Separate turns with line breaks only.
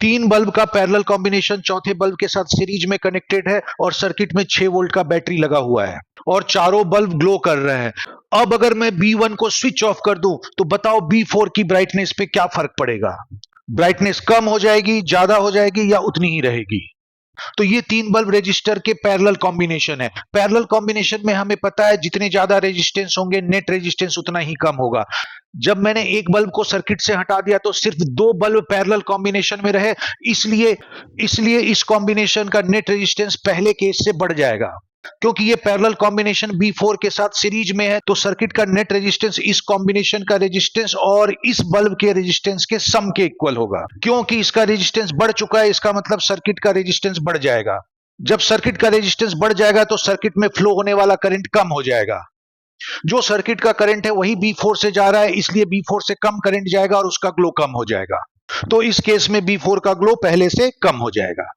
3 bulb का parallel combination चौथे bulb के साथ सीरीज में कनेक्टेड है और सर्किट में 6 वोल्ट का बैटरी लगा हुआ है और चारों बल्ब ग्लो कर रहे हैं। अब अगर मैं B1 को स्विच ऑफ कर दूं तो बताओ B4 की ब्राइटनेस पे क्या फर्क पड़ेगा? ब्राइटनेस कम हो जाएगी, ज्यादा हो जाएगी या उतनी ही रहेगी? तो ये 3 बल्ब रेजिस्टर के पैरेलल कॉम्बिनेशन है। पैरेलल कॉम्बिनेशन में हमें पता है जितने ज्यादा रेजिस्टेंस होंगे नेट रेजिस्टेंस उतना ही कम होगा। जब मैंने एक बल्ब को सर्किट से हटा दिया तो सिर्फ 2 बल्ब पैरेलल कॉम्बिनेशन में रहे, इसलिए इस कॉम्बिनेशन का नेट रेजिस्टेंस पहले केस से बढ़ जाएगा। क्योंकि ये पैरेलल कॉम्बिनेशन B4 के साथ सीरीज में है तो सर्किट का नेट रेजिस्टेंस इस कॉम्बिनेशन का रेजिस्टेंस और इस बल्ब के रेजिस्टेंस के सम के इक्वल होगा। क्योंकि इसका रेजिस्टेंस बढ़ चुका है, इसका मतलब सर्किट का रेजिस्टेंस बढ़ जाएगा। जब सर्किट का रेजिस्टेंस बढ़ जाएगा तो सर्किट में फ्लो होने वाला करंट कम हो जाएगा। जो सर्किट का करंट है वही B4 से जा रहा है, इसलिए B4 से कम करंट जाएगा और उसका ग्लो कम हो जाएगा। तो इस केस में B4 का ग्लो पहले से कम हो जाएगा।